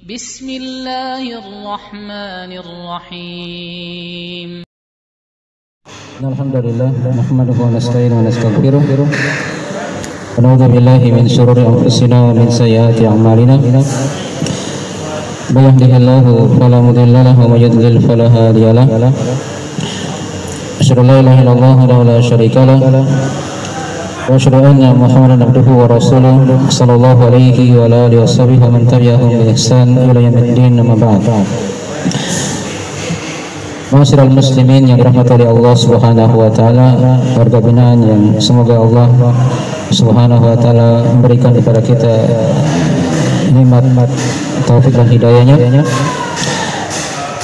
Bismillahirrahmanirrahim. Alhamdulillah, nahmaduhu wa nasta'inuhu wa nastaghfiruh. Wa na'udzu billahi min shururi anfusina wa min sayyiati a'malina. May yahdihillahu fala mudilla lahu wa may yudlil fala hadiya lahu. Asyhadu an la ilaha illallah wa la syarika lahu. Wa asyhadu anna Muhammadan abduhu wa rasuluh sallallahu alaihi wa alihi washabihi wa man tabi'ahum bi ihsan ila yaumiddin, amma ba'd. Ma'asyiral muslimin yang dirahmati oleh Allah Subhanahu wa taala, warga binaan yang semoga Allah Subhanahu wa taala memberikan kepada kita nikmat taufik dan hidayahnya.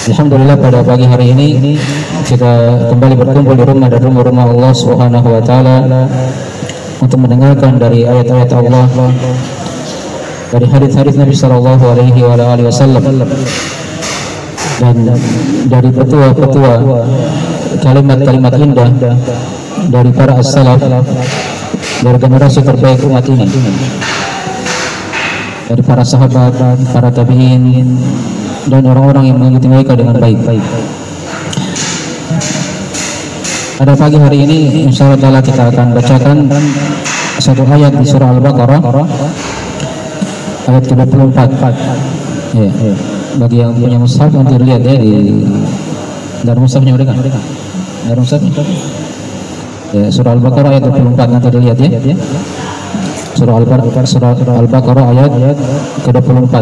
Alhamdulillah, pada pagi hari ini kita kembali berkumpul di rumah dan rumah Allah Subhanahu wa taala untuk mendengarkan dari ayat-ayat Allah, dari hadis-hadis Nabi sallallahu alaihi wasallam, dan dari petua-petua kalimat-kalimat indah dari para as-salaf, dari generasi terbaik umat ini, dari para sahabat, para tabi'in, dan orang-orang yang mengikuti mereka dengan baik-baik. Pada pagi hari ini insyaallah kita akan bacakan satu ayat di surah Al-Baqarah, ayat ke-24. Ya. Bagi yang punya mushaf nanti lihat ya di dari mushafnya mereka. Dari mushafnya. Ya, surah Al-Baqarah ayat 24 nanti dilihat ya. Surah Al-Baqarah ayat ke-24.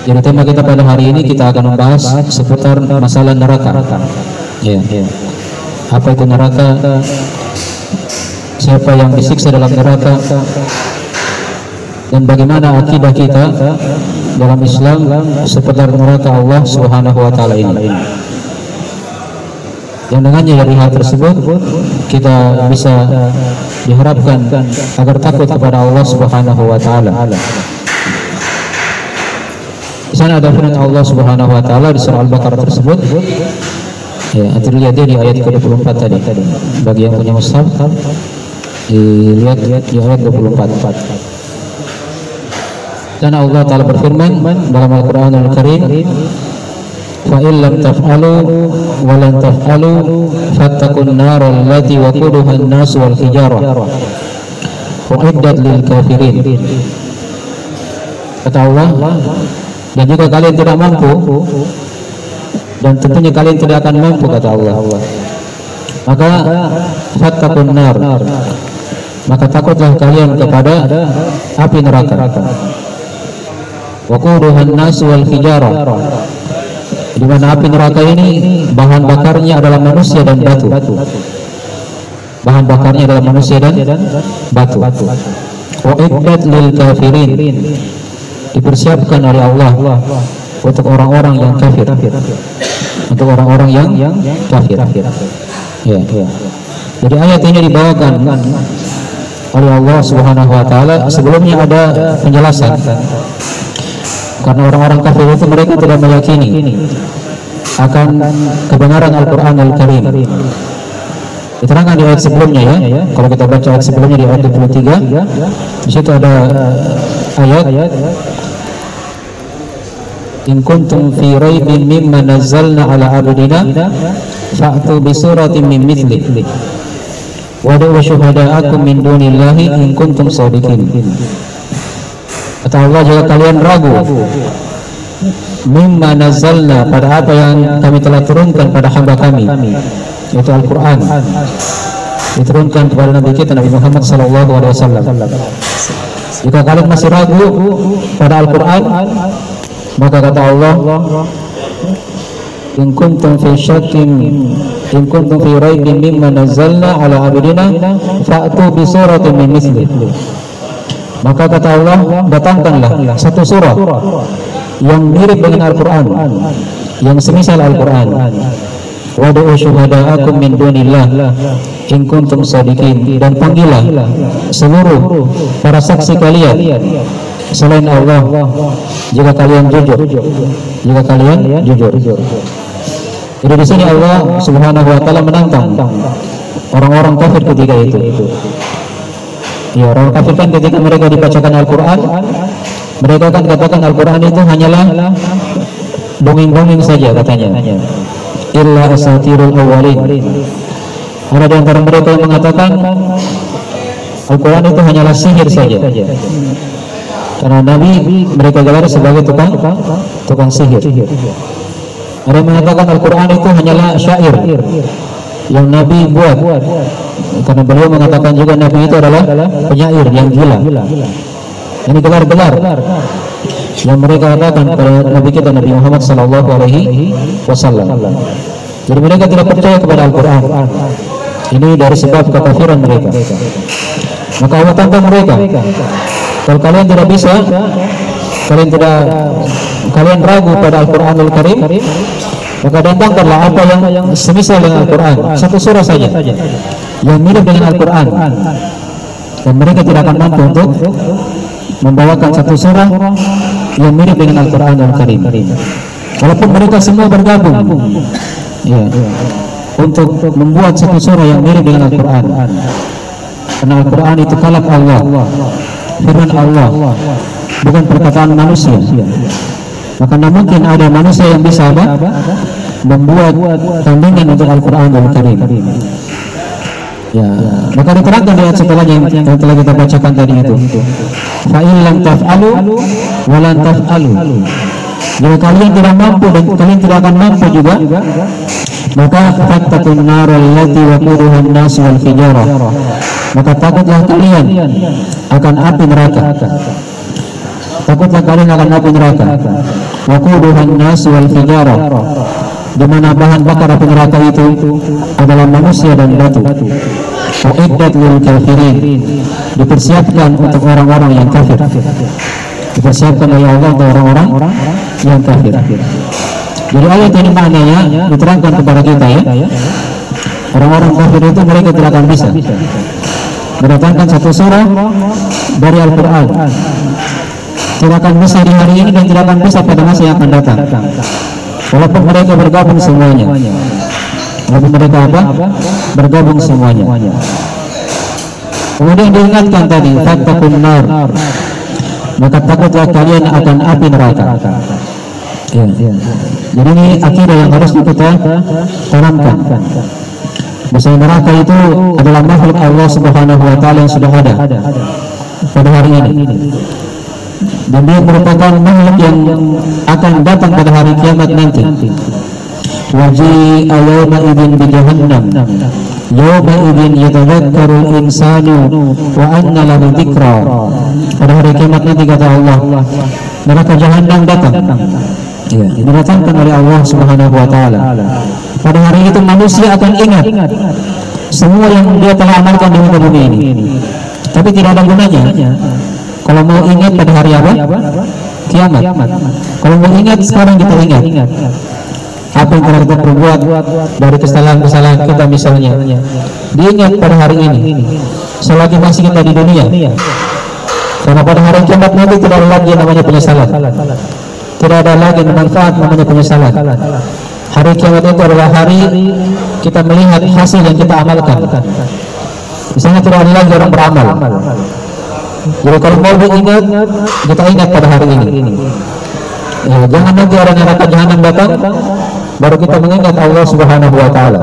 Jadi tema kita pada hari ini kita akan membahas seputar masalah neraka. Ya. Apa itu neraka? Siapa yang disiksa dalam neraka? Dan bagaimana akidah kita dalam Islam seputar neraka Allah Subhanahu wa taala ini. Yang dengannya dari hal tersebut kita bisa diharapkan agar takut kepada Allah Subhanahu wa taala. Di sana ada firman Allah Subhanahu wa taala di surah Al-Baqarah tersebut. Ya, nanti lihat di ayat ke-24 tadi. Bagi yang punya mushaf, dilihat di ayat 24. Dan Allah Ta'ala berfirman dalam Al-Quranul Karim, fa in lam taf'alu wa lan taf'alu fattaqun nar allati waquduha an-nas wal hijarah uiddat lil kafirin. Kata Allah, dan jika kalian tidak mampu, dan tentunya kalian tidak akan mampu, kata Allah, maka fattaqun nar, maka takutlah kalian kepada api neraka. Waquduhan nas wal hijarah, di mana api neraka ini bahan bakarnya adalah manusia dan batu. Bahan bakarnya adalah manusia dan batu. Uiddat lil kafirin, dipersiapkan oleh Allah untuk orang-orang yang kafir. Untuk orang-orang yang kafir. Ya. Jadi ayat ini dibawakan oleh Allah Subhanahu wa taala. Sebelumnya ada penjelasan. Karena orang-orang kafir itu mereka tidak meyakini akan kebenaran Al-Quran Al-Karim. Diterangkan di ayat sebelumnya ya. Kalau kita baca ayat sebelumnya di ayat 23, di situ ada ayat in kuntum fi raibin mimma nazzalna ala abdina fa'tu bi suratin min mithlihi wad'u syuhada'akum min dunillahi in kuntum shadiqin. Kata Allah, jika kalian ragu mimma nazzalna, pada apa yang kami telah turunkan pada hamba kami, yaitu Al-Quran, diturunkan kepada Nabi kita Nabi Muhammad SAW. Jika kalian masih ragu pada Al-Quran, maka kata Allah, in kuntum fi syakkin, in kuntum fi raibin mimma nazzalna ala abdina fa'tu bi suratin min mithlihi. Maka kata Allah, datangkanlah satu surah yang mirip dengan Al-Quran, yang semisal Al-Quran. Wad'u syuhada'akum min dunillah in kuntum shadiqin, dan panggillah seluruh para saksi kalian selain Allah jika kalian jujur. Jika kalian jujur. Jadi di sini Allah Subhanahu wa taala menantang orang-orang kafir ketika itu. Ya, orang kafir kan ketika mereka dibacakan Al-Quran, Mereka kan katakan Al-Quran itu hanyalah dongeng-dongeng saja katanya. Illa asatirul awwalin. Ada di antara mereka yang mengatakan Al-Quran itu hanyalah sihir saja. Karena Nabi mereka gelar sebagai tukang sihir. Ada yang mengatakan Al-Quran itu hanyalah syair yang Nabi buat. Karena beliau mengatakan juga Nabi itu adalah penyair yang gila. Ini gelar-gelar yang mereka katakan kepada Nabi kita Nabi Muhammad sallallahu alaihi wasallam. Jadi mereka tidak percaya kepada Al-Quran. Ini dari sebab kekafiran mereka. Maka Allah tantang mereka. Kalau kalian tidak bisa, kalian ragu pada Al-Quranul Karim, maka datangkanlah apa yang semisal dengan Al-Quran, satu surah saja yang mirip dengan Al-Quran, dan mereka tidak akan mampu untuk membawakan satu surah yang mirip dengan Al-Quranul Karim. Walaupun mereka semua bergabung ya, untuk membuat satu surah yang mirip dengan Al-Quran, karena Al-Quran itu kalam Allah, firman Allah, bukan perkataan manusia. Maka tidak mungkin ada manusia yang bisa membuat tandingan untuk Al-Quranul Karim. Ya, maka diterangkan di ayat setelahnya yang telah kita bacakan tadi itu. Fa in lam taf'alu wa lan taf'alu. Jika kalian tidak mampu dan kalian tidak akan mampu juga, maka fattaqun nar allati waquduha an-nas wal hijarah. Maka takutlah kalian akan api neraka. Takutlah kalian akan api neraka. Waquduha an-nas wal hijarah. Di mana bahan bakar api neraka itu adalah manusia dan batu. Uiddat lil kafirin. Dipersiapkan untuk orang-orang yang kafir. Dipersiapkan oleh Allah untuk orang-orang yang kafir. Jadi ayat ini maknanya diterangkan kepada kita ya. Orang-orang kafir itu mereka tidak akan bisa mendatangkan satu surah dari Al-Quran. Tidak akan bisa di hari ini dan tidak akan bisa pada masa yang akan datang. Walaupun mereka bergabung semuanya. Walaupun mereka bergabung semuanya. Kemudian diingatkan tadi, fattaqun nar. Maka takutlah kalian akan api neraka. Ya. Jadi ini akidah yang harus kita tanamkan. Bahwa neraka itu adalah makhluk Allah Subhanahu wa taala yang sudah ada pada hari ini. Dan dia merupakan makhluk yang akan datang pada hari kiamat nanti. Waji'a yawma idzin bi jahannam. Yawma idzin yatadhakkarul insanu wa anna lahu dzikra. Pada hari kiamat nanti kata Allah, neraka jahannam datang. Ya, didatangkan oleh Allah Subhanahu wa taala. Pada hari itu manusia akan ingat semua yang dia telah amalkan di muka bumi ini. Tapi tidak ada gunanya kalau mau ingat pada hari apa? Kiamat. Kalau mau ingat sekarang kita ingat apa yang telah kita perbuat dari kesalahan-kesalahan kita misalnya. Diingat pada hari ini selagi masih kita di dunia. Karena pada hari kiamat nanti tidak ada lagi namanya penyesalan. Tidak ada lagi manfaat namanya penyesalan. Hari kiamat itu adalah hari kita melihat hasil yang kita amalkan. Misalnya tidak ada lagi orang beramal. Jadi kalau mau diingat, kita ingat pada hari ini. Ya, jangan nanti orang neraka jahanam datang, baru kita mengingat Allah Subhanahu wa taala.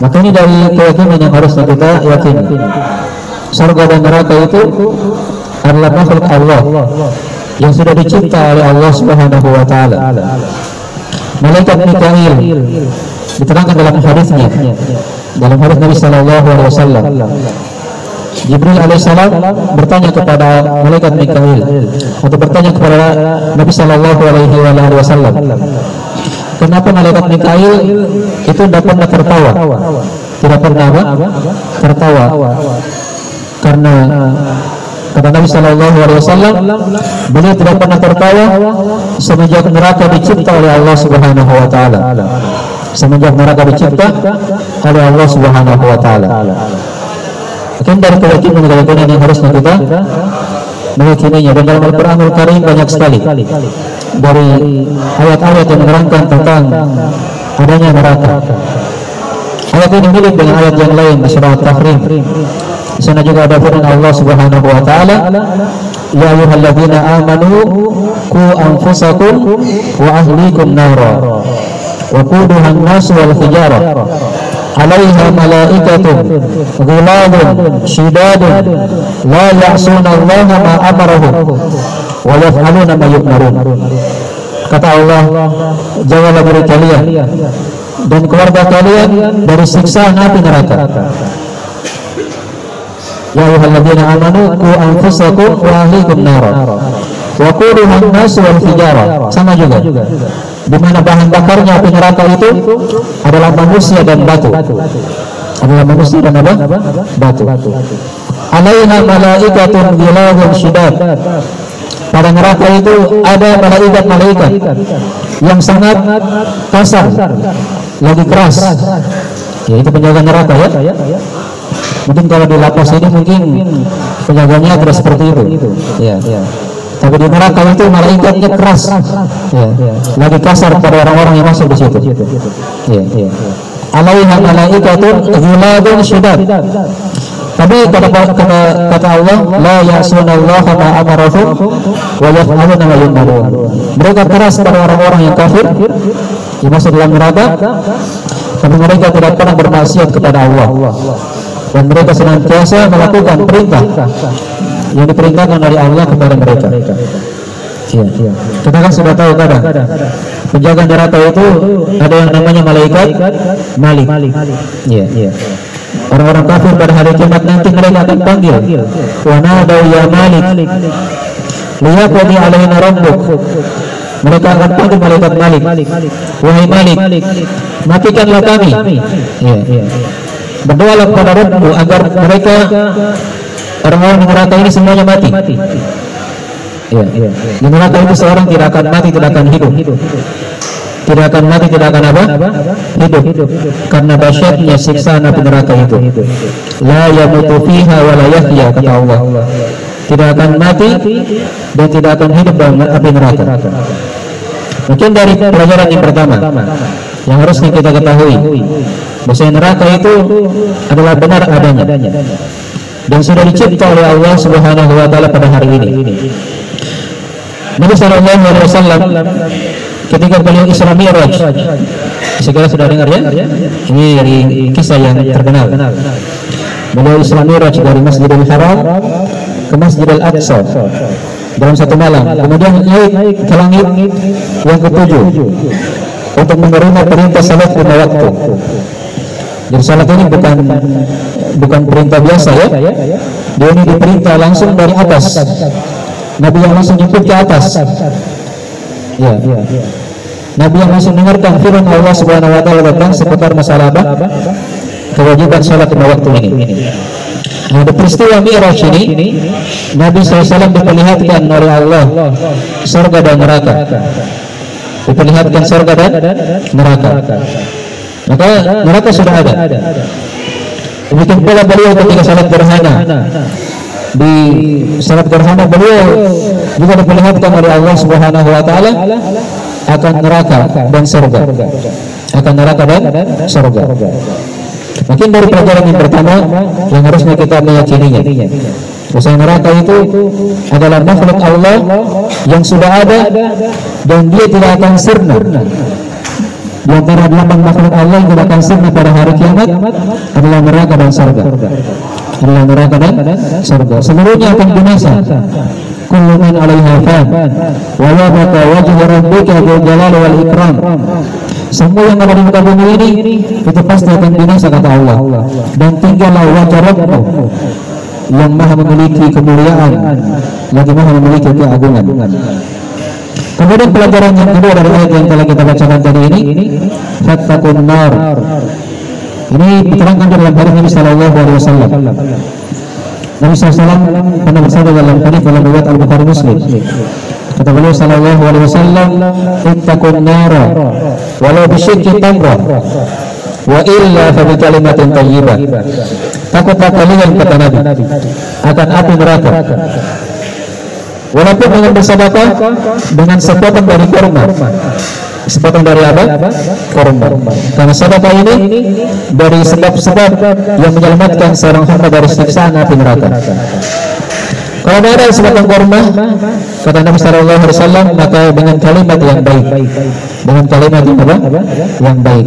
Maka ini dari keyakinan yang harus kita yakini. Surga dan neraka itu adalah makhluk Allah yang sudah dicipta oleh Allah Subhanahu wa taala. Malaikat Mikail diterangkan dalam hadisnya, dalam hadis Nabi sallallahu alaihi wasallam. Jibril alaihissalam bertanya kepada malaikat Mikail atau bertanya kepada Nabi sallallahu alaihi wasallam, kenapa malaikat Mikail itu tidak pernah tertawa? Tidak pernah tertawa. Karena kata Nabi sallallahu alaihi wasallam, beliau tidak pernah tertawa semenjak neraka dicipta oleh Allah Subhanahu wa taala. Semenjak neraka dicipta oleh Allah Subhanahu wa taala. Mungkin dari keyakinan yang harus kita meyakininya. Dan dalam Al-Quranul Karim banyak sekali dari ayat-ayat yang menerangkan tentang adanya neraka. Ayat ini mirip dengan ayat yang lain di surah At-Tahrim. Di sana juga ada firman Allah Subhanahu wa taala, ya ayyuhalladzina amanu qu anfusakum wa ahlikum nara wa quduha an-nas wal hijarah 'alaiha malaikatun ghiladun shidadun la ya'suna Allaha ma amarahum wa yaf'aluna ma yu'marun. Kata Allah, jagalah diri kalian dan keluarga kalian dari siksaan api neraka. Ya ayyuhalladzina amanu qu anfusakum wa ahlikum nara wa quduha an-nas wal hijarah. Sama juga, di mana bahan bakarnya api neraka itu adalah manusia dan batu. Adalah manusia dan apa? Batu. 'Alaiha malaikatun ghiladun syidad. Pada neraka itu ada malaikat-malaikat yang sangat kasar, lagi keras. Ya, itu penjaga neraka ya. Mungkin kalau di lapas ini mungkin penjaganya tidak seperti itu. Ya. Tapi di neraka itu malaikatnya keras, ya. Lagi kasar pada orang-orang yang masuk di situ. Ya. Alaiha malaikatun ghiladun syidad. Tapi kata Allah, la ya'sunallaha ma amarahum wa yaf'aluna ma yu'marun. Mereka keras pada orang-orang yang kafir yang masuk dalam neraka, tapi mereka tidak pernah bermaksiat kepada Allah. Dan mereka senantiasa melakukan perintah yang diperintahkan dari Allah kepada mereka. Iya. Kita kan sudah tahu kadang penjaga neraka itu ada yang namanya malaikat Malik. Iya. Orang-orang kafir pada hari kiamat nanti mereka akan panggil, wa nadau ya Malik liyaqdi alaina rabbuk. Mereka akan panggil malaikat Malik, wahai Malik, matikanlah kami. Iya. Berdoalah kepada Rabbmu agar mereka orang-orang di neraka ini semuanya mati. Iya. Di neraka itu seorang tidak akan mati, tidak akan hidup. Tidak akan mati, tidak akan apa? Hidup. Karena dahsyatnya siksaan api neraka itu. La yamutu fiha wa la yahya, kata Allah. Tidak akan mati dan tidak akan hidup dalam api neraka. Mungkin dari pelajaran yang pertama yang harusnya kita ketahui, bahwa neraka itu adalah benar adanya dan sudah dicipta oleh Allah Subhanahu wa taala pada hari ini. Nabi sallallahu alaihi wasallam ketika beliau Isra Mi'raj, segala sudah dengar ya? Ini dari kisah yang terkenal. Beliau Isra Mi'raj dari Masjidil Haram ke Masjidil Aqsa dalam satu malam. Kemudian naik ke langit yang ketujuh untuk menerima perintah salat lima waktu. Jadi salat ini bukan perintah biasa ya. Dia ini diperintah langsung dari atas. Nabi yang langsung jemput ke atas. Ya. Nabi yang langsung dengarkan firman Allah Subhanahu wa taala tentang seputar masalah apa? Kewajiban salat lima waktu ini. Nah, di peristiwa Mi'raj ini Nabi SAW diperlihatkan oleh Allah surga dan neraka. Diperlihatkan surga dan neraka. Maka neraka sudah ada. Demikian pula beliau ketika salat gerhana. Di salat gerhana beliau juga diperlihatkan oleh Allah Subhanahu wa taala akan neraka dan surga. Akan neraka dan surga. Mungkin dari pelajaran yang pertama yang harusnya kita meyakininya, bahwa neraka itu adalah makhluk Allah yang sudah ada dan dia tidak akan sirna. Di antara 8 makhluk Allah yang tidak akan sirna pada hari kiamat adalah neraka dan surga. Adalah neraka dan surga. Seluruhnya akan binasa. Kullu man 'alaiha fan wa yabqa wajhu rabbika dzul jalali wal ikram. Semua yang ada di muka bumi ini itu pasti akan binasa, kata Allah. Dan tinggallah wajah Rabbmu yang maha memiliki kemuliaan, lagi maha memiliki keagungan. Kemudian pelajaran yang kedua dari ayat yang telah kita bacakan tadi ini, fattaqun nar. Ini diterangkan dalam hadis Nabi sallallahu alaihi wasallam. Nabi SAW pernah bersabda dalam hadis dalam riwayat Al-Bukhari Muslim. Kata beliau sallallahu alaihi wasallam, ittaqun nara walau bisyikki tamrah wa illa fa bi kalimatin thayyibah. Takutlah kalian, kata Nabi, akan api neraka walaupun dengan bersedekah dengan sepotong dari kurma. Sepotong dari apa? Kurma. Karena sedekah ini dari sebab-sebab yang menyelamatkan seorang hamba dari siksaan api neraka. Kalau tidak ada sebatang kurma, kata Nabi Sallallahu Alaihi Wasallam, maka dengan kalimat yang baik, dengan kalimat yang apa? Yang baik.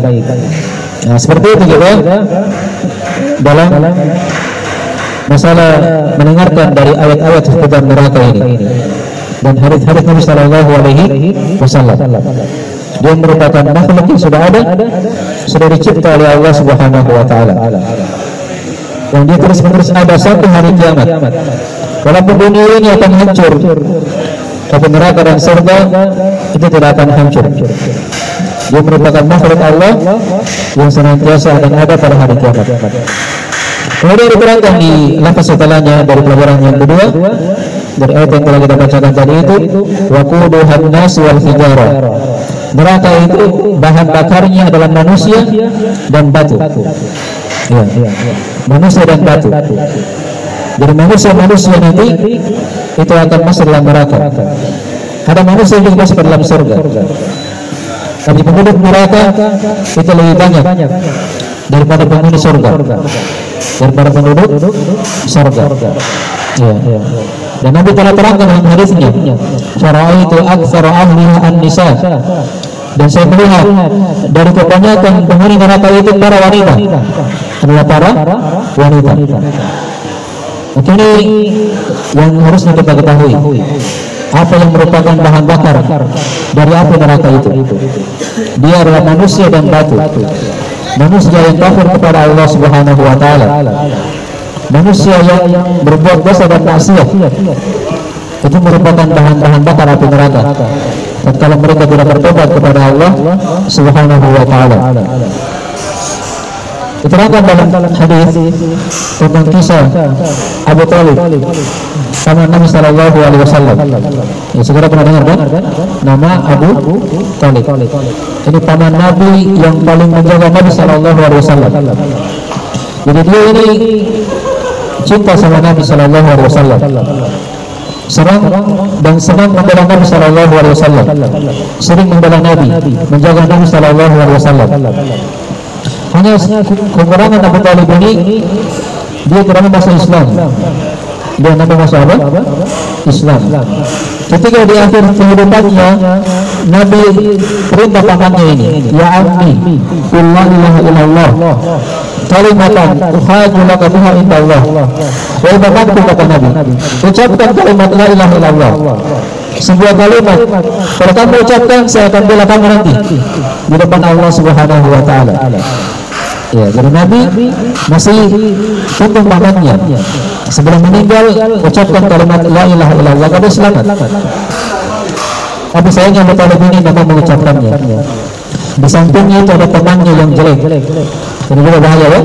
Nah, seperti itu juga dalam masalah mendengarkan dari ayat-ayat seputar neraka ini dan hadis-hadis Nabi Sallallahu Alaihi Wasallam. Dia merupakan makhluk yang sudah dicipta oleh Allah Subhanahu Wa Taala. Dan dia terus-menerus ada sampai hari kiamat. Walaupun dunia ini akan hancur, tapi neraka dan surga itu tidak akan hancur. Dia merupakan makhluk Allah yang senantiasa akan ada pada hari kiamat. Kemudian diterangkan di lafaz setelahnya dari pelajaran yang kedua dari ayat yang telah kita bacakan tadi itu, waquduhan nas wal hijara. Neraka itu bahan bakarnya adalah manusia dan batu. Ya, manusia dan batu. Jadi manusia nanti itu akan masuk dalam neraka. Ada manusia yang masuk ke dalam surga. Tapi penduduk neraka itu lebih banyak daripada penghuni surga. Daripada penduduk surga. Ya. Dan Nabi telah terangkan dalam hadisnya, "Fara'aitu aktsara ahliha an-nisa." Dan saya melihat dari kebanyakan penghuni neraka itu para wanita, adalah para wanita. Ini yang harusnya kita ketahui. Apa yang merupakan bahan bakar dari api neraka itu? Dia adalah manusia dan batu. Manusia yang kafir kepada Allah Subhanahu Wa Taala. Manusia yang berbuat dosa dan maksiat itu merupakan bahan bakar api neraka. Tatkala mereka tidak bertobat kepada Allah Subhanahu Wa Taala. Diterangkan dalam hadis tentang kisah Abu Thalib, paman Nabi Sallallahu Alaihi Wasallam. Ya, segera pernah dengar kan? Nama Abu Thalib. Ini paman Nabi yang paling menjaga Nabi Sallallahu Alaihi Wasallam. Jadi dia ini cinta sama Nabi Sallallahu Alaihi Wasallam. Senang membela Nabi Sallallahu Alaihi Wasallam. Sering membela Nabi, menjaga Nabi Sallallahu Alaihi Wasallam. Hanya kekurangan Abu Thalib ini, dia tidak masuk Islam. Dia Nabi masuk apa? Islam. Ketika di akhir kehidupannya, Nabi perintah pamannya ini, ya ammi, qul la ilaha illallah, kalimatan uhaju laka biha indallah. Wahai bapakku, kata Nabi, ucapkan kalimat la ilaha illallah. Sebuah kalimat, kalau kamu ucapkan, saya akan bela kamu nanti di depan Allah Subhanahu Wa Taala. Ya, jadi Nabi masih tuntun pamannya. Sebelum meninggal, ucapkan kalimat la ilaha illallah, kamu selamat. Tapi sayangnya Abu Thalib ini memang mengucapkannya. Di sampingnya itu ada temannya yang jelek. Ini juga bahaya ya.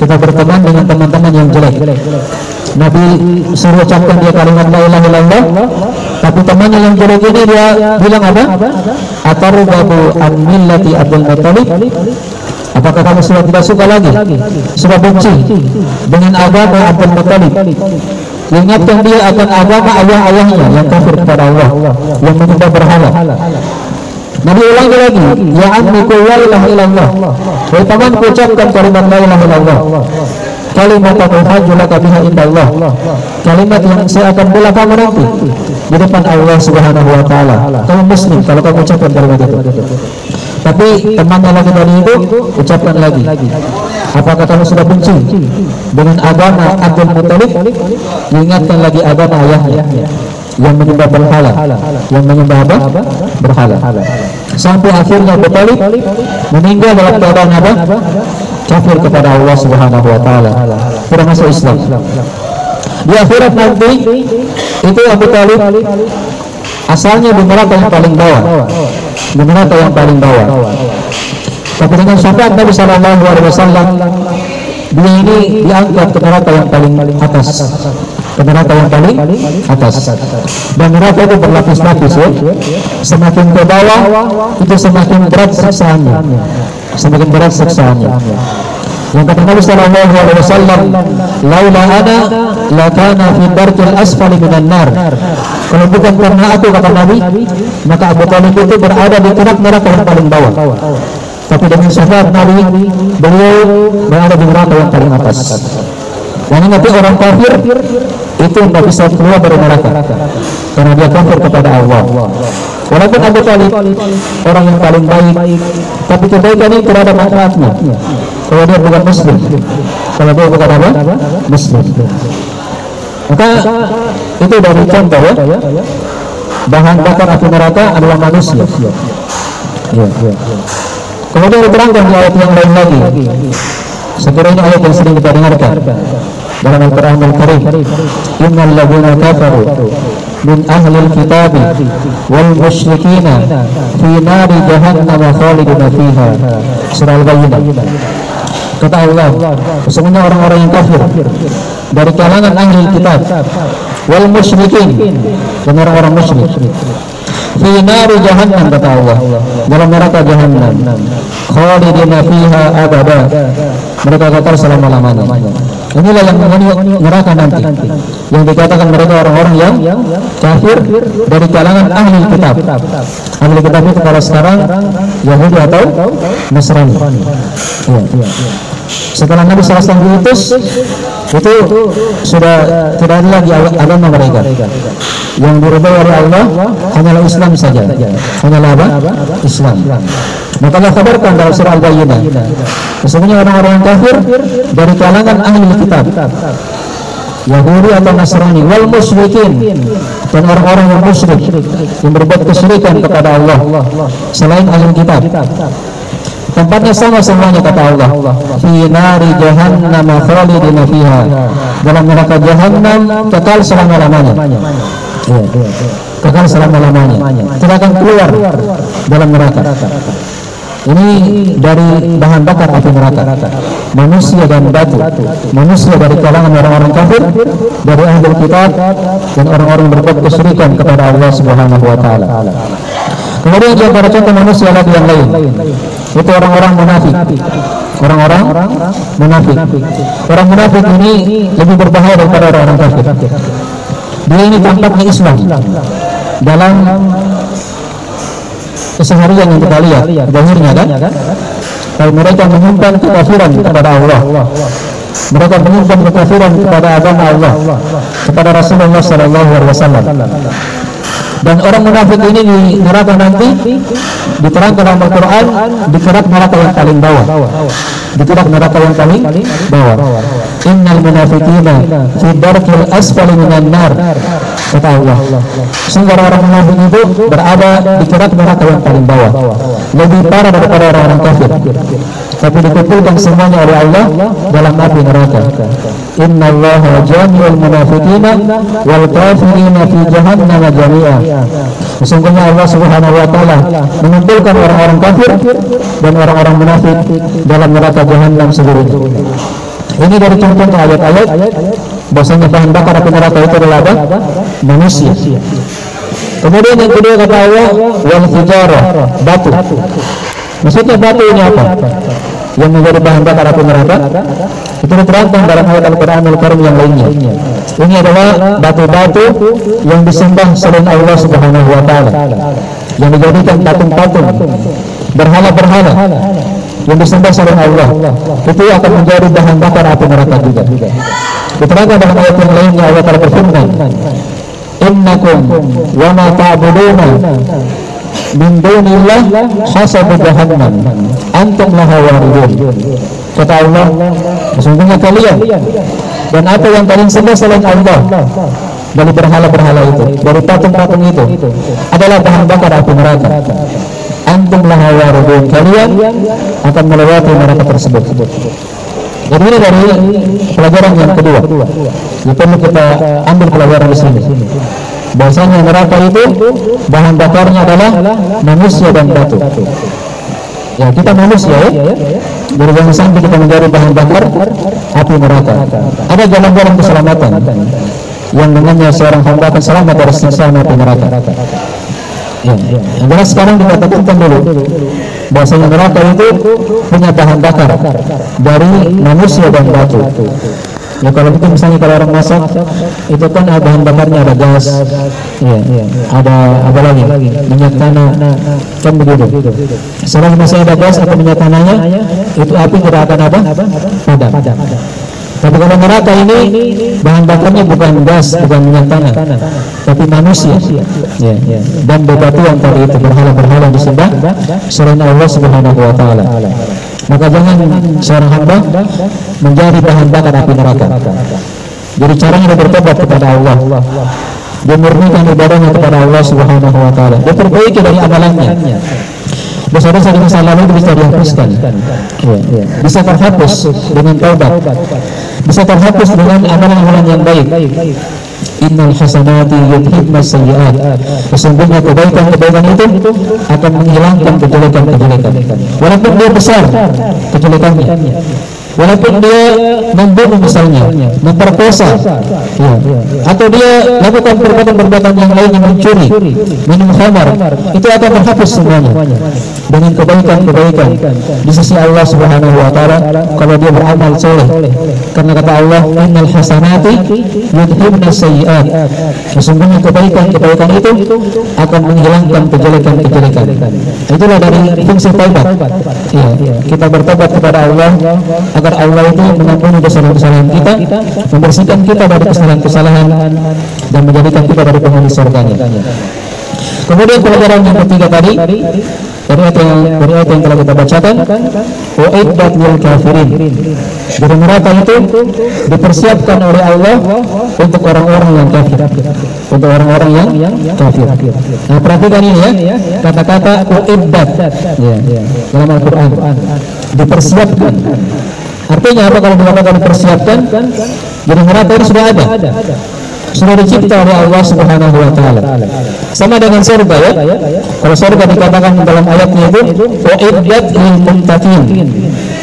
Kita berteman dengan teman-teman yang jelek. Nabi suruh ucapkan dia kalimat la ilaha illallah, tapi temannya yang jelek ini dia bilang apa? Atarubabu an millati Abdul Muttalib. Apakah kamu sudah tidak suka lagi, sudah benci dengan agama Abdul Muttalib? Ingatkan dia akan agama ayah-ayahnya yang kafir kepada Allah, yang menyembah berhala. Nabi ulangi lagi, ya ammi qul la ilaha illallah. Wahai pamanku, ucapkan kalimat la ilaha illallah. Kalimat uhaju laka biha indallah. Kalimat yang saya akan bela kamu nanti di depan Allah Subhanahu Wa Taala. Kamu muslim kalau kamu ucapkan kalimat itu. Tapi temannya lagi tadi itu ucapkan lagi, apakah kamu sudah benci dengan agama Abdul Muttalib? Ingatkan lagi agama ayahnya yang menyembah berhala, yang menyembah apa? Berhala. Sampai akhirnya Abu Thalib meninggal dalam keadaan apa? Kafir kepada Allah Subhanahu Wa Taala, tidak masuk Islam. Di akhirat nanti itu Abu Thalib asalnya di neraka yang paling bawah, di neraka yang paling bawah. Tapi dengan syafaat Nabi Sallallahu Alaihi Wasallam, dia ini diangkat ke neraka yang paling atas, ke neraka yang paling atas. Dan neraka itu berlapis-lapis ya. Semakin ke bawah itu semakin berat siksaannya, semakin berat siksaannya. Yang kata Nabi Sallallahu Alaihi Wasallam, laula ana lakana fi darkil asfali minan nar. Kalau bukan karena aku, kata Nabi, maka Abu Thalib itu berada di kerak neraka yang paling bawah. Tapi dengan syafaat Nabi, beliau berada di neraka yang paling atas. Dan nanti orang kafir itu tidak bisa keluar dari neraka karena dia kafir kepada Allah. Walaupun Abu Talib orang yang paling baik, tapi kebaikan ini tidak ada manfaatnya kalau dia bukan muslim. Kalau dia bukan apa? Muslim. Maka itu dari contoh ya, bahan bakar api neraka adalah manusia. Kemudian diterangkan di ayat yang lain lagi. Sekiranya ayat yang sering kita dengarkan dalam Al-Quranul Karim, innal ladzina kafaru min ahlil kitabi wal musyrikina fi nari jahannam khalidina fiha. Surah Al-Bayyinah. Kata Allah, sesungguhnya orang-orang yang kafir dari kalangan ahli kitab wal musyrikin dan orang-orang musyrik fi nari jahannam, kata Allah, dalam neraka jahannam, khalidina fiha abada, mereka kekal selama-lamanya. Inilah yang menghuni neraka nanti, yang dikatakan mereka orang-orang yang kafir dari kalangan ahli kitab. Ahli kitab itu kalau sekarang Yahudi atau Nasrani. Setelah Nabi SAW diutus, itu sudah tidak ada lagi agama mereka. Yang dirubah oleh Allah hanyalah Islam saja. Hanyalah apa? Islam. Maka Allah kabarkan dalam surah Al-Bayyinah, sesungguhnya orang-orang yang kafir dari kalangan ahli kitab, Yahudi atau Nasrani, wal musyrikin, dan orang-orang yang musyrik, yang berbuat kesyirikan kepada Allah selain ahli kitab. Tempatnya sama semuanya, kata Allah, fi nari jahannam khalidina fiha, dalam neraka jahannam kekal selama-lamanya. Kekal selama-lamanya, tidak akan keluar dalam neraka. Ini dari bahan bakar api neraka, manusia dan batu. Manusia dari kalangan orang-orang kafir, dari ahli kitab, dan orang-orang berbuat kesyirikan kepada Allah Subhanahu wa taala. Kemudian di antara contoh manusia lagi yang lain, itu orang-orang munafik. Orang-orang munafik. Orang munafik ini lebih berbahaya daripada orang-orang kafir. Dia ini tampaknya Islam dalam keseharian yang kita lihat, zahirnya kan? Kalau mereka menyimpan kekafiran kepada Allah, mereka menyimpan kekafiran kepada agama Allah, kepada Rasulullah SAW. Dan orang munafik ini di neraka nanti diterangkan dalam Al-Quran, dikerak neraka yang paling bawah. Dikerak neraka yang paling bawah. Innal munafiqina fi darkil asfali minan nar, kata Allah. Sehingga orang munafik itu berada di kerak neraka yang paling bawah, lebih parah daripada orang-orang kafir. Tapi dikumpulkan semuanya oleh Allah dalam api neraka. Innallaha jami'ul munafiqina wal kafirina fi jahannam jami'a. Sesungguhnya Allah Subhanahu wa taala mengumpulkan orang-orang kafir dan orang-orang munafik dalam neraka jahannam seluruhnya. Ini dari contoh ayat-ayat bahwasanya bahan bakar api neraka itu adalah apa? Manusia. Kemudian yang kedua kata Allah, wal hijarah, batu. Maksudnya batu ini apa? Yang menjadi bahan bakar api neraka itu diterangkan dalam ayat Al-Quranul Karim yang lainnya. Ini adalah batu-batu yang disembah selain Allah Subhanahu wa taala, yang dijadikan patung-patung, berhala-berhala yang disembah selain Allah, itu akan menjadi bahan bakar api neraka juga. Diterangkan dalam ayat yang lainnya, Allah Ta'ala berfirman, innakum wa ma ta'buduna min dunillah hasabu jahannam antum laha waridun. Kata Allah, sesungguhnya kalian dan apa yang kalian sembah selain Allah dari berhala-berhala itu, dari patung-patung itu, adalah bahan bakar api neraka. Antum laha waridun, kalian akan melewati neraka tersebut. Jadi ini dari pelajaran yang kedua, yang perlu kita ambil pelajaran di sini. Bahwasanya neraka itu bahan bakarnya adalah manusia dan batu. Ya, kita manusia ya. Jadi jangan sampai kita menjadi bahan bakar api neraka. Ada jalan-jalan keselamatan yang dengannya seorang hamba akan selamat dari siksa api neraka. Ya. Yang jelas sekarang kita tentukan dulu bahwasanya neraka itu punya bahan bakar dari manusia dan batu. Ya, kalau itu misalnya kalau orang masak itu kan bahan bakarnya ada gas, ya, ada apa lagi, minyak tanah, kan begitu. Selama masih ada gas atau minyak tanahnya, itu api tidak akan padam. Tapi kalau neraka ini bahan bakarnya bukan gas, bukan minyak tanah, tapi manusia. Ya. Dan bebatuan tadi itu, berhala-berhala disembah selain Allah Subhanahu wa taala. Maka jangan seorang hamba menjadi bahan bakar api neraka. Jadi caranya dia bertobat kepada Allah. Dia murnikan ibadahnya kepada Allah Subhanahu wa taala. Dia perbaiki dari amalannya. Dosa-dosa di masa lalu bisa dihapuskan. Bisa terhapus dengan taubat. Bisa terhapus dengan amalan-amalan yang baik. Innal hasanati yudhibna sayyi'at. Sesungguhnya kebaikan-kebaikan itu akan menghilangkan kejelekan-kejelekan. Walaupun dia besar kejelekannya, walaupun dia membunuh misalnya, memperkosa, atau dia lakukan perbuatan-perbuatan yang lainnya, mencuri, minum khamar, itu akan terhapus semuanya dengan kebaikan-kebaikan di sisi Allah Subhanahu wa taala kalau dia beramal soleh. Karena kata Allah, innal hasanati yudhibna sayyi'at. Sesungguhnya kebaikan-kebaikan itu akan menghilangkan kejelekan-kejelekan. Itulah dari fungsi taubat. Kita bertobat kepada Allah agar Allah itu mengampuni kesalahan-kesalahan kita, membersihkan kita dari kesalahan-kesalahan, dan menjadikan kita dari penghuni surganya. Kemudian pelajaran yang ketiga tadi dari ayat yang telah kita bacakan, uiddat lil kafirin. Jadi neraka itu dipersiapkan oleh Allah untuk orang-orang yang kafir, untuk orang-orang yang kafir. Nah, perhatikan ini ya, kata-kata uiddat dalam Al-Quran, dipersiapkan. Artinya apa kalau dikatakan dipersiapkan? Jadi neraka itu sudah ada, sudah dicipta oleh Allah Subhanahu wa taala. Sama dengan surga ya. Kalau surga dikatakan dalam ayatnya itu uiddat lil muttaqin,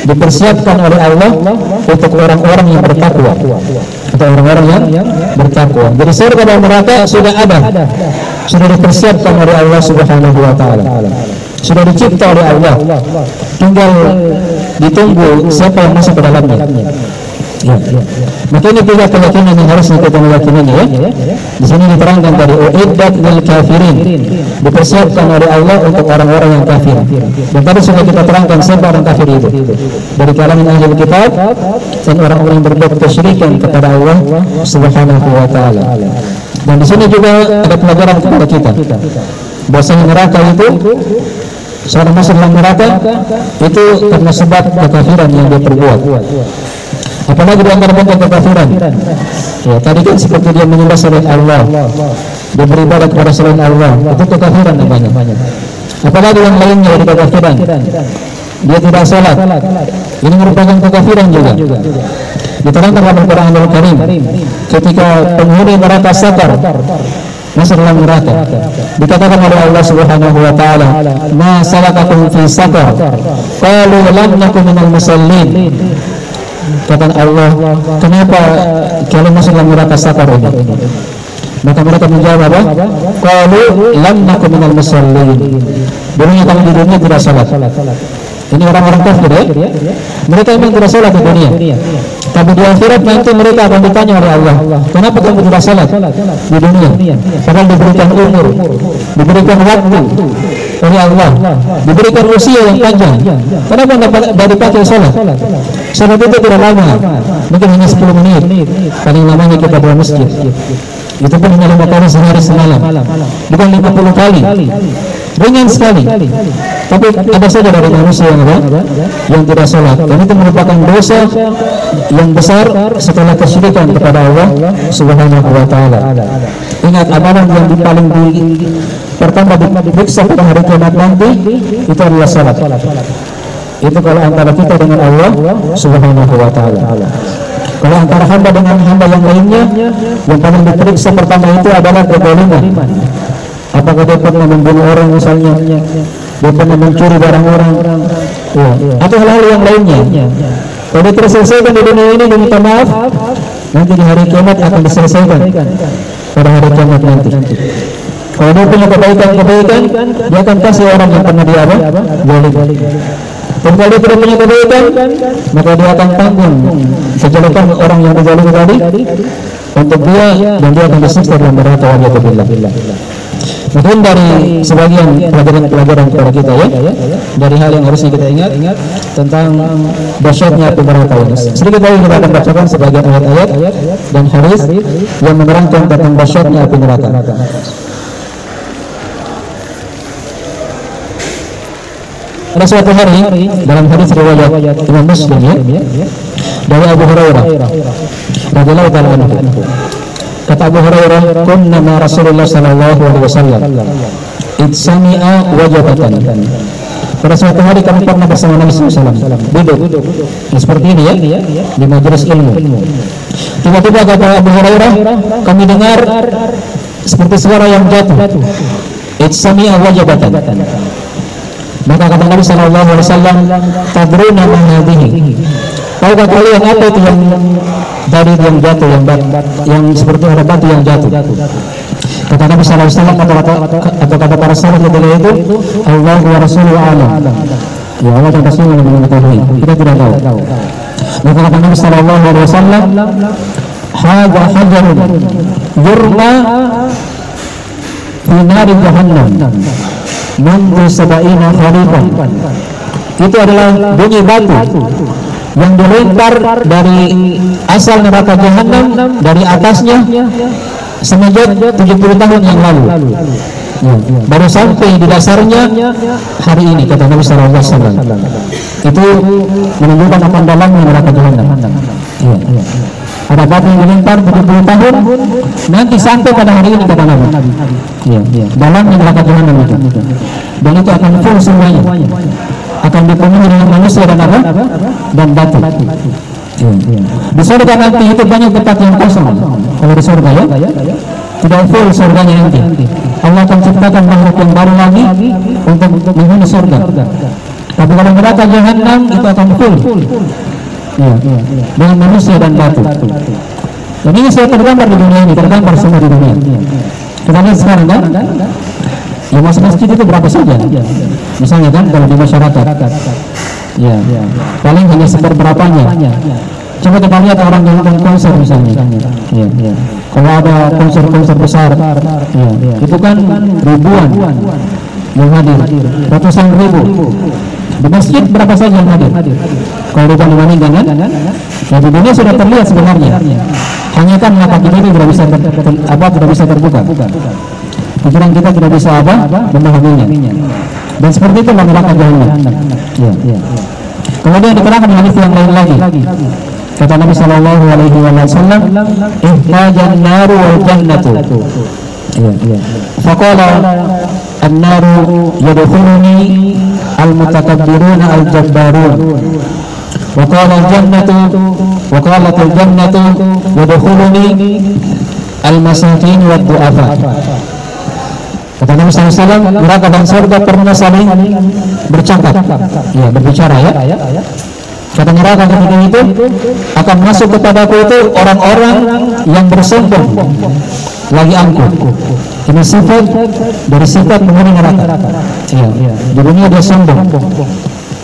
dipersiapkan oleh Allah untuk orang-orang yang bertakwa, untuk orang-orang yang bertakwa. Jadi surga dan neraka sudah ada, sudah dipersiapkan oleh Allah Subhanahu wa taala, sudah dicipta oleh Allah, tinggal ditunggu siapa yang masuk ke dalamnya. Maka ini tiga keyakinan yang harus kita meyakininya ya. Di sini diterangkan tadi uiddat lil kafirin, dipersiapkan oleh Allah untuk orang-orang yang kafir. Dan tadi sudah kita terangkan siapa orang kafir itu, dari kalangan ahli kitab dan orang-orang yang berbuat kesyirikan kepada Allah Subhanahu wa taala. Dan di sini juga ada pelajaran kepada kita bahwasanya neraka itu, seorang masuk dalam neraka itu karena sebab kekafiran yang dia perbuat. Apalagi di antara bentuk kekafiran. Ya, tadi kan seperti dia menyembah selain Allah, dia beribadah kepada selain Allah, itu kekafiran namanya. Apalagi yang lainnya dari kekafiran, dia tidak salat, ini merupakan kekafiran juga. Diterangkan dalam Al-Quran Al-Karim ketika penghuni neraka sakar masuk dalam neraka, dikatakan oleh Allah Subhanahu wa taala, ma salakakum fi sakar, qalu lam nakum minal musallin. Kata Allah, kenapa kalian masuk dalam neraka sakar ini? Maka mereka menjawab apa? Qalu lam nakum minal musallin. Dulunya kami di dunia tidak salat. Ini orang-orang kafir ya. Mereka memang tidak salat di dunia. Tapi di akhirat nanti mereka akan ditanya oleh Allah, kenapa kamu tidak salat di dunia? Padahal diberikan umur, diberikan waktu oleh Allah, diberikan usia yang panjang. Kenapa tidak dipakai salat? Salat itu tidak lama, mungkin hanya 10 menit. Paling lamanya kita di masjid. Itu pun hanya 5 kali sehari semalam, bukan 50 kali. Ringan sekali. Tapi ada saja dari manusia yang tidak salat. Dan itu merupakan dosa yang besar setelah kesyirikan kepada Allah Subhanahu wa taala. Ingat, amalan yang paling pertama diperiksa pada hari kiamat nanti itu adalah salat. Itu kalau antara kita dengan Allah Subhanahu wa taala. Kalau antara hamba dengan hamba yang lainnya, yang paling diperiksa pertama itu adalah kezaliman. Apakah dia pernah membunuh orang misalnya, dia pernah mencuri barang orang, atau hal-hal yang lainnya. Kalau dia terselesaikan di dunia ini, diminta maaf, nanti di hari kiamat akan diselesaikan pada hari kiamat nanti. Kalau dia punya kebaikan, dia akan kasih orang yang pernah dia zalim. Dan kalau dia tidak punya kebaikan, maka dia akan tanggung kejelekan orang yang dizalimi tadi untuk dia, dan dia akan disiksa dalam neraka. Waliyadzubillah. Mungkin dari sebagian pelajaran kepada kita ya, dari hal yang harusnya kita ingat tentang dahsyatnya api neraka ini. Sedikit lagi kita akan bacakan sebagian ayat-ayat dan hadis yang menerangkan tentang dahsyatnya api neraka. Pada suatu hari dalam hadis riwayat Imam Muslim ya, dari Abu Hurairah radhiyallahu ta'ala anhu. Kata Abu Hurairah, "Kunna ma Rasulullah sallallahu alaihi wasallam id sami'a wajabatan." Pada suatu hari kami pernah bersama Nabi sallallahu alaihi wasallam duduk seperti ini ya, di majelis ilmu. Tiba-tiba kata Abu Hurairah, kami dengar seperti suara yang jatuh. Id sami'a wajabatan. Maka kata Nabi sallallahu alaihi wasallam, "Tadruna ma hadhihi?" Tahukah kalian apa itu yang dari yang jatuh, yang seperti ada batu yang jatuh? Kata Nabi sallallahu alaihi wasallam atau kata para sahabat ketika itu, Allah wa Rasuluhu a'lam. Ya Allah dan Rasulullah yang mengetahui. Kita tidak tahu. Maka kata Nabi sallallahu alaihi wasallam, "Hadza hajarun yurma fi nari jahannam mundu sab'ina khalifan." Itu adalah bunyi batu yang dilempar dari asal neraka jahanam dari atasnya semenjak 70 tahun yang lalu. Baru sampai di dasarnya hari ini, kata Nabi sallallahu alaihi wasallam. Itu menunjukkan akan dalamnya neraka jahanam. Ada batu yang dilempar 70 tahun nanti sampai pada hari ini, kata Nabi. Dalamnya neraka jahanam itu. Dan itu akan full semuanya. Akan dipenuhi dengan manusia dan apa? Dan batu. Di surga nanti itu banyak tempat yang kosong. Kalau di surga ya, tidak full surganya nanti. Allah akan ciptakan makhluk yang baru lagi untuk menghuni surga. Tapi kalau neraka jahanam itu akan full dengan manusia dan batu. Dan ini saya tergambar di dunia ini, tergambar semua di dunia. Kita lihat sekarang kan? Ya masjid itu berapa saja? Misalnya kan kalau di masyarakat, ya paling hanya seperberapanya. Coba kita lihat orang yang nonton konser misalnya. Kalau ada konser besar, itu kan ribuan yang hadir, ratusan ribu. Di masjid berapa saja yang hadir? Kalau dibanding-bandingkan kan? Ya di dunia sudah terlihat sebenarnya. Hanya kan mata kita itu tidak bisa terbuka. Pikiran kita tidak bisa memahaminya. Dan seperti itu neraka jahanam. Kemudian diterangkan hadis yang lain lagi. Kata Nabi sallallahu alaihi wasallam, "Ihtajan naru wal jannatu." Faqala an-naru yadkhuluni al-mutakabbiruna al-jabbarun. Wa qala al-jannatu wa qalat al-jannatu yadkhuluni al-masakin wad-du'afa. Kata Nabi SAW, neraka dan surga pernah saling bercakap, berbicara ya. Kata neraka ketika itu akan masuk kepadaku itu orang-orang yang bersombong lagi angkuh. Ini sifat dari sifat penghuni neraka. Di dunia dia sombong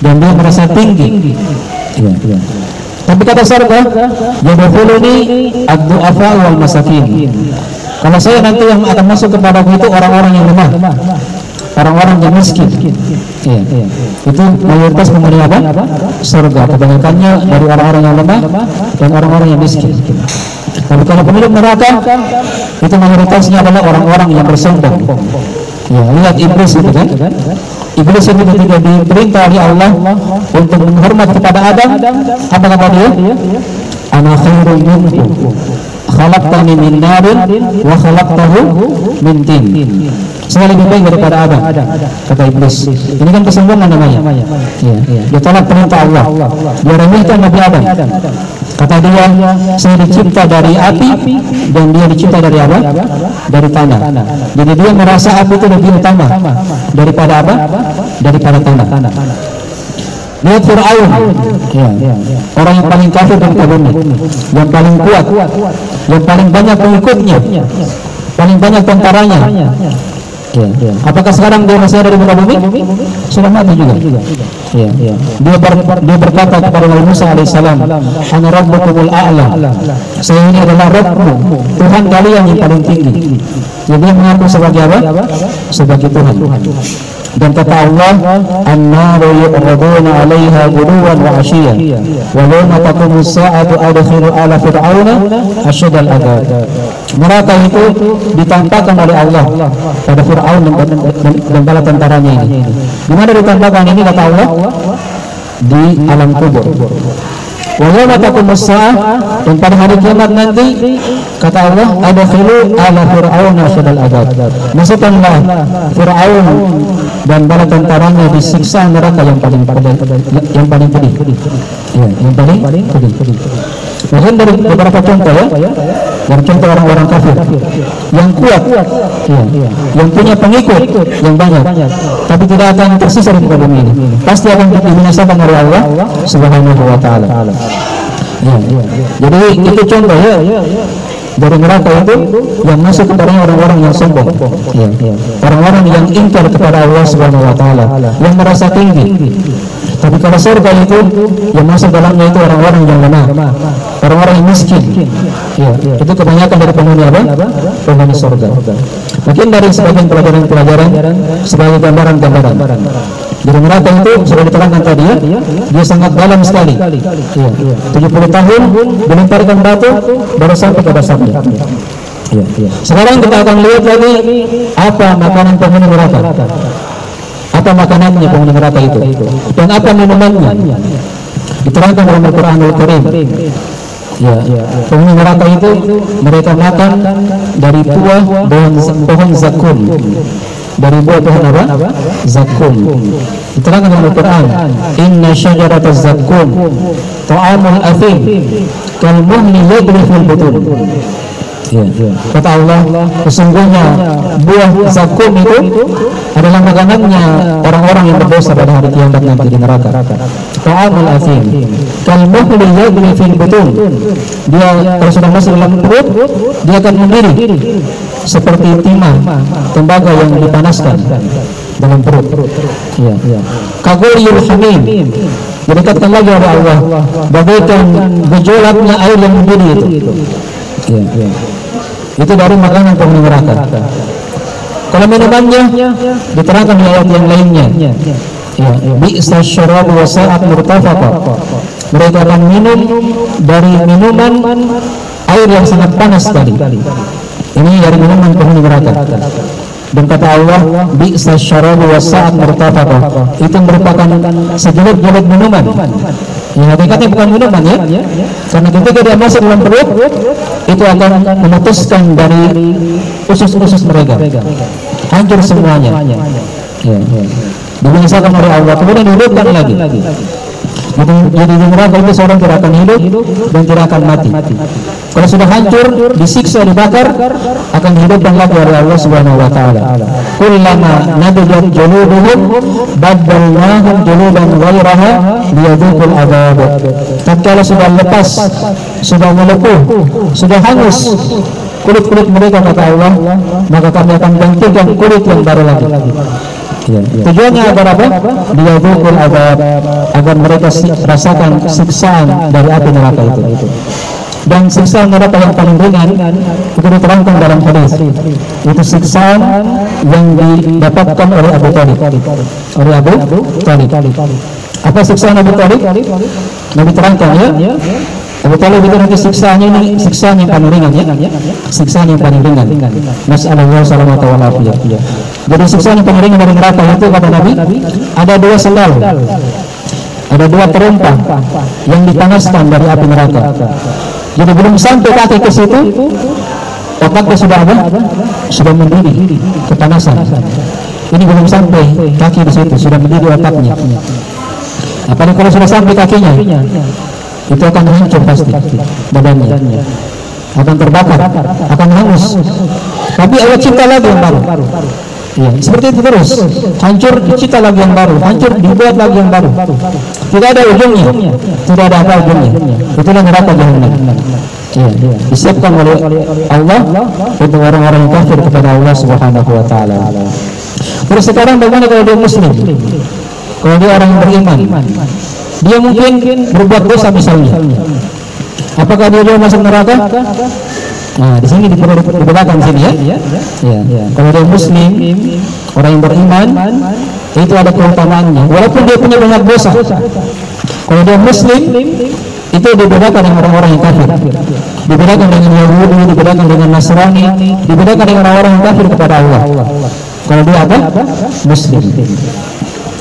dan dia merasa tinggi. Tapi kata surga, yadkhuluni ad-du'afa wal masakin. Kalau saya nanti yang akan masuk kepadaku itu orang-orang yang lemah, orang-orang yang miskin. Itu mayoritas penghuni apa? Surga. Kebanyakannya dari orang-orang yang lemah dan orang-orang yang miskin. Tapi kalau penduduk neraka itu mayoritasnya adalah orang-orang yang bersombong. Lihat iblis itu kan? Iblis itu ketika diperintah oleh Allah untuk menghormat kepada Adam, apa kata dia? Ana khairun minhu. Khalaqtani min narin wa khalaqtahu min tin. Saya lebih baik daripada Adam, kata iblis. Ini kan kesombongan namanya. Dia tolak perintah Allah. Dia remehkan Nabi Adam. Kata dia, saya dicipta dari api dan dia dicipta dari apa? Dari tanah. Jadi dia merasa api itu lebih utama daripada apa? Daripada tanah. Lihat Fir'aun, orang yang paling kafir dan kaburnya, yang paling kuat, yang paling banyak pengikutnya, paling banyak tentaranya. Ya. Apakah sekarang dia masih ada di muka bumi? Sudah mati juga. Ya. Dia berkata kepada Nabi Musa alaihissalam, "Ana rabbukumul a'la." Saya ini adalah Rabbmu, Tuhan kalian yang paling tinggi. Jadi dia mengaku sebagai apa? Sebagai Tuhan. Dan kata Allah, "An-naru yu'raduna 'alaiha ghuduwan wa 'ashiyyan wa yawma taqumu as-sa'atu adkhilu ala fir'auna asyaddal 'adzab." Neraka itu ditampakkan oleh Allah pada Fir'aun dan bala tentaranya ini. Di mana ditampakkan ini kata Allah? Di alam kubur. Wa yawma taqumu as-sa'ah, dan pada hari kiamat nanti kata Allah, adkhilu ala fir'auna asyaddal 'adzab. Masukkanlah Fir'aun dan bala tentaranya disiksa neraka yang paling pedih. Ya, yang paling pedih. Mungkin dari beberapa contoh ya, yang contoh orang-orang kafir yang kuat, yang punya pengikut yang banyak, tapi tidak akan tersisa di muka bumi ini, pasti akan dibinasakan oleh Allah Subhanahu wa Ta'ala. Jadi itu contoh ya dari neraka itu yang masuk kepada orang-orang yang sombong, orang-orang yang ingkar kepada Allah Subhanahu wa Ta'ala, yang merasa tinggi. Tapi kalau surga itu yang masuk dalamnya itu orang-orang yang lemah, orang-orang yang miskin. Itu kebanyakan dari penghuni apa? Penghuni surga. Mungkin dari sebagian pelajaran-pelajaran sebagai gambaran-gambaran. Dari neraka itu sudah diterangkan tadi ya, dia sangat dalam sekali. 70 tahun dilemparkan batu baru sampai ke dasarnya. Sekarang kita akan lihat lagi apa makanan penghuni neraka. Apa makanannya penghuni neraka itu, dan apa minumannya. Diterangkan dalam Al-Quranul Karim. Penghuni neraka itu mereka makan dari buah pohon zakum. Dari buah pohon apa? Zakum. Diterangkan dalam Al-Quran, inna syajarataz zakum ta'amul athim kal muhli yadri fil butun. Kata Allah, sesungguhnya buah zakum itu adalah makanannya orang-orang yang berdosa pada hari kiamat nanti di neraka. Ta'amul athim kal muhli yadri fil butun. Dia kalau sudah masuk dalam perut, dia akan mendidih seperti timah tembaga yang dipanaskan dalam perut. Kaguliyul hamim, didekatkan lagi oleh Allah bagaikan gejolaknya air yang mendidih itu. Itu dari makanan penghuni neraka. Kalau minumannya diterangkan di ayat yang lainnya, bi'sa syarabu wa sa'at murtafaqa. Mereka akan minum dari minuman air yang sangat panas sekali. Ini dari minuman penghuni neraka. Dan kata Allah, bi'sa syarabu wa sa'at murtafaqa, itu merupakan sejelek-jelek minuman. Hakikatnya bukan minuman ya, karena ketika dia masuk dalam perut, itu akan memutuskan dari usus-usus mereka, hancur semuanya. Dibinasakan oleh Allah, kemudian dihidupkan lagi. Jadi di neraka itu seorang tidak akan hidup dan tidak akan mati. Kalau sudah hancur, disiksa, dibakar, akan dihidupkan lagi oleh Allah Subhanahu wa Ta'ala. Kullama nadijat juluduhum baddalnahum juludan ghairaha liyadhuqul adzab. Tatkala sudah lepas, sudah melepuh, sudah hangus kulit-kulit mereka, kata Allah, maka kami akan gantikan kulit yang baru lagi. Tujuannya agar apa? Liyadhuqul adzab, agar mereka rasakan siksaan dari api neraka itu. Dan siksaan neraka yang paling ringan itu diterangkan dalam hadis. Itu siksaan yang didapatkan oleh Abu Thalib. Apa siksaan Abu Thalib? Nabi terangkan ya. Abu Thalib itu nanti siksaannya ini siksaan yang paling ringan ya. Siksaan yang paling ringan. Nas'alullah salamata wal afiyah. Jadi siksaan yang paling ringan dari neraka itu kata Nabi, ada dua sendal. Ada dua terumpa yang dipanaskan dari api neraka. Jadi belum sampai kaki ke situ, otaknya sudah apa? Sudah mendidih kepanasan. Ini belum sampai kaki di situ, sudah mendidih otaknya. Apalagi kalau sudah sampai kakinya, itu akan hancur pasti badannya, akan terbakar, akan hangus. Tapi Allah cipta lagi yang baru. Seperti itu terus, hancur dicipta lagi yang baru, hancur dibuat lagi yang baru. Tidak ada ujungnya, tidak ada apa ujungnya. Itulah neraka Jahannam. disiapkan oleh Allah untuk orang-orang yang kafir kepada Allah Subhanahu wa taala. Terus sekarang bagaimana kalau dia muslim? Kalau dia orang yang beriman, dia mungkin berbuat dosa misalnya. Apakah dia masuk neraka? Nah, di sini dibedakan sini ya. Kalau dia muslim, orang yang beriman, itu ada keutamaannya. Walaupun dia punya banyak dosa. Kalau dia muslim, itu dibedakan dengan orang-orang yang kafir. Dibedakan dengan Yahudi, dibedakan dengan Nasrani, dibedakan dengan orang-orang yang kafir kepada Allah. Kalau dia apa? Muslim.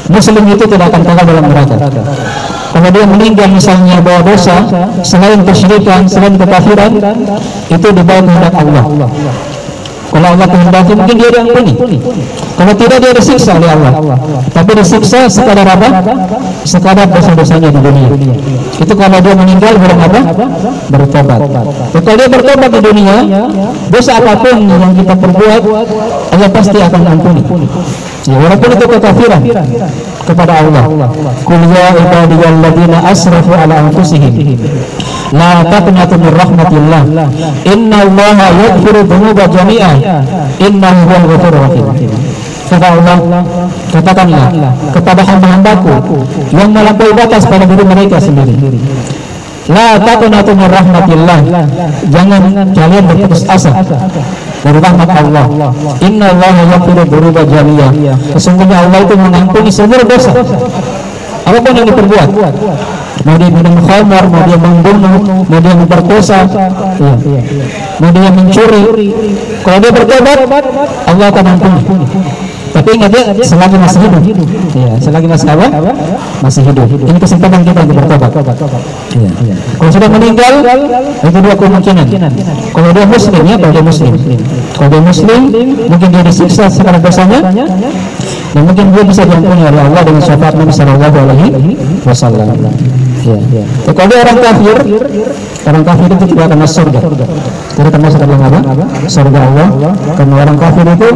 Muslim itu tidak akan kekal dalam neraka. Kalau dia meninggal misalnya bawa dosa selain kesyirikan, selain kekafiran, itu dibawa kehendak Allah. Kalau Allah kehendaki mungkin dia diampuni. Kalau tidak dia disiksa oleh Allah. Tapi disiksa sekadar apa? Sekadar dosa-dosanya di dunia. Itu kalau dia meninggal belum apa? Bertobat. Kalau dia bertobat di dunia, dosa apapun yang kita perbuat, Allah pasti akan ampuni. Ya, walaupun itu kekafiran kepada Allah. Qul ya ibadiyalladzina asrafu ala anfusihim la taqnatu min rahmatillah innallaha yaghfiru dzunuba jami'a innahu huwal ghafurur rahim. Kata Allah, katakanlah kepada hamba-hambaku yang melampaui batas pada diri mereka sendiri, la taqnatu min rahmatillah, jangan kalian berputus asa dari rahmat Allah. Innallaha yaghfiru dzunuba jami'a, sesungguhnya Allah itu mengampuni seluruh dosa apapun yang diperbuat. Mau dia minum khamar, mau dia membunuh, mau dia memperkosa, mau dia mencuri, kalau dia bertobat Allah akan ampuni. Tapi ingat ya, selagi masih hidup. Ya, selagi masih apa? Masih hidup. Ini kesempatan kita untuk bertobat. Ya. Kalau sudah meninggal, itu dua kemungkinan. Kalau dia muslim ya, kalau dia muslim. Kalau dia muslim, mungkin dia disiksa sekarang dosanya, dan mungkin dia bisa diampuni oleh Allah dengan syafaat Nabi Sallallahu Alaihi Wasallam. Ya. Kalau dia orang kafir itu tidak akan masuk surga. Tidak akan masuk dalam apa? Surga Allah. Karena orang kafir itu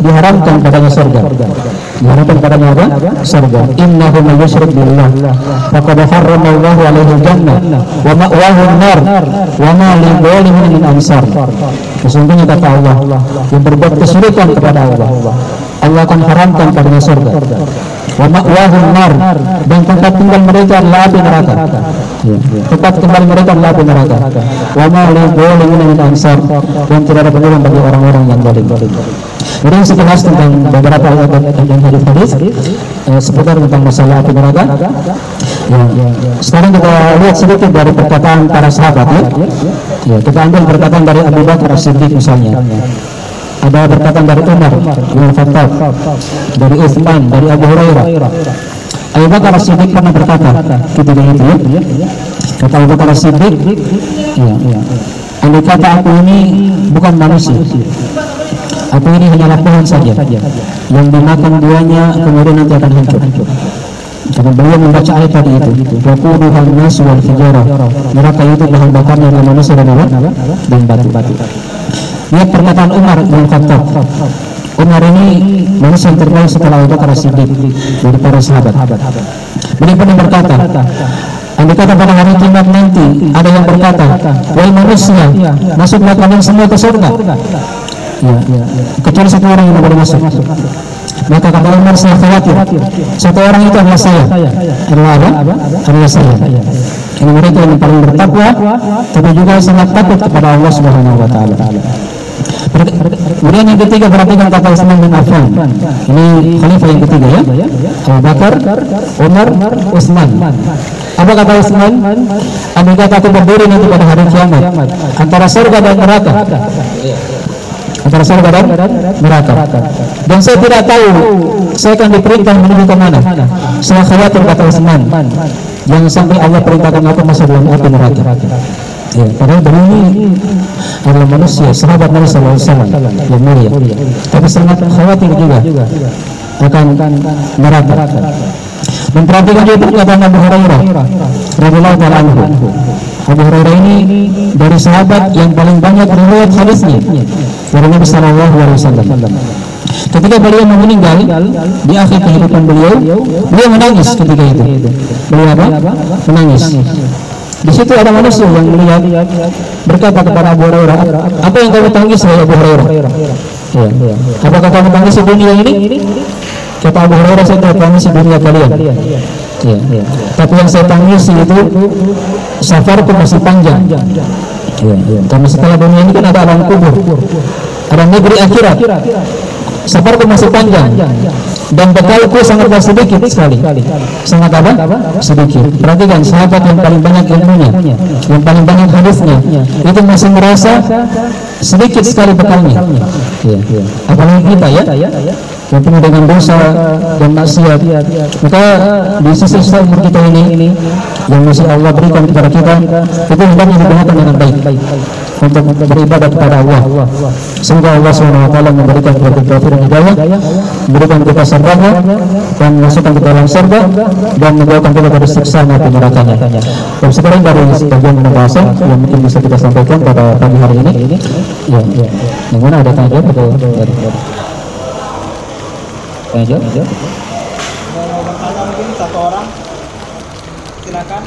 diharamkan padanya surga. Diharamkan padanya apa? Surga. Innahu man yusyrik billah faqad harrama Allahu alaihi jannah wa ma'wahu an-nar wa ma lidh-dhalimin min ansar. Sesungguhnya kata Allah, yang berbuat kesyirikan kepada Allah akan haramkan padanya surga. Wa ma'wahu an-nar, dan tempat tinggal mereka adalah api neraka. Tempat kembali mereka adalah api neraka. Wa ma lidh-dhalimin min ansar, dan tidak ada penolong bagi orang-orang yang zalim. Kemudian sekilas tentang beberapa ayat dan hadis seputar tentang masalah api neraka. Sekarang kita lihat sedikit dari perkataan para sahabat ya. Kita ambil perkataan dari Abu Bakar As-Siddiq misalnya. Ada perkataan dari Umar bin Khattab, dari Utsman, dari Abu Hurairah. Abu Bakar As-Siddiq pernah berkata, ketika itu ya. Kata Abu Bakar As-Siddiq, andai kata aku ini bukan manusia, aku ini hanyalah pohon saja yang dimakan buahnya kemudian nanti akan hancur. Karena beliau membaca ayat tadi itu, waquduhan nas wal hijarah, neraka itu bahan bakarnya adalah manusia dan batu. Lihat perkataan Umar bin Khattab. Umar ini manusia yang terbaik setelah Abu Bakar As-Siddiq dari para sahabat. Beliau pernah berkata, andai kata pada hari kiamat nanti ada yang berkata, wahai manusia, masuklah kalian semua ke surga, kecuali satu orang yang boleh masuk. Maka kata Umar, saya khawatir satu orang itu adalah saya. Adalah saya. Ini mereka yang paling bertakwa, tapi juga sangat takut kepada Allah Subhanahu wa taala. Kemudian yang ketiga, perhatikan kata Utsman bin Affan. Ini khalifah yang ketiga ya. Abu Bakar, Umar, Utsman. Apa kata Utsman? Andai kata aku berdiri nanti pada hari kiamat antara surga dan neraka. Antara surga dan neraka. Dan saya tidak tahu saya akan diperintah menuju ke mana. Saya khawatir, kata Utsman, jangan sampai Allah perintahkan aku masuk dalam api neraka. Ya, padahal beliau ini adalah manusia, sahabat Nabi Sallallahu Alaihi Wasallam yang mulia, tapi sangat khawatir juga akan neraka. Dan perhatikan juga perkataan Abu Hurairah radhiyallahu ta'ala anhu. Abu Hurairah ini dari sahabat yang paling banyak riwayat hadisnya dari Nabi Sallallahu Alaihi Wasallam. Ketika beliau meninggal di akhir kehidupan beliau menangis ketika itu. Beliau apa? Menangis. Di situ ada manusia yang melihat berkata kepada Abu Hurairah, apa yang kamu tangis wahai Abu Hurairah? Ya. Apakah kamu tangis di dunia ini? Kata Abu Hurairah, saya tidak tangis di dunia kalian. Ya. Tapi yang saya tangis itu safarku masih panjang. Karena setelah dunia ini kan ada alam kubur, ada negeri akhirat. Safarku masih panjang dan bekalku sangat sedikit sekali. Sangat apa? Sedikit. Perhatikan, sahabat yang paling banyak ilmunya, yang paling banyak hadisnya, itu masih merasa sedikit sekali bekalnya. Apalagi kita ya, yang penuh dengan dosa dan maksiat. Maka di sisi umur kita ini yang masih Allah berikan kepada kita, itu hendaknya digunakan dengan baik untuk beribadah kepada Allah. Semoga Allah SWT memberikan kepada kita taufiq dan hidayah, memberikan kita surga dan masukkan kita dalam surga dan menjauhkan kita dari siksa neraka nerakanya. Dan sekarang dari sebagian pembahasan yang mungkin bisa kita sampaikan pada pagi hari ini. Ya. Yang mana ada tanya jawab atau dari? Tanya jawab? Mungkin satu orang, silakan.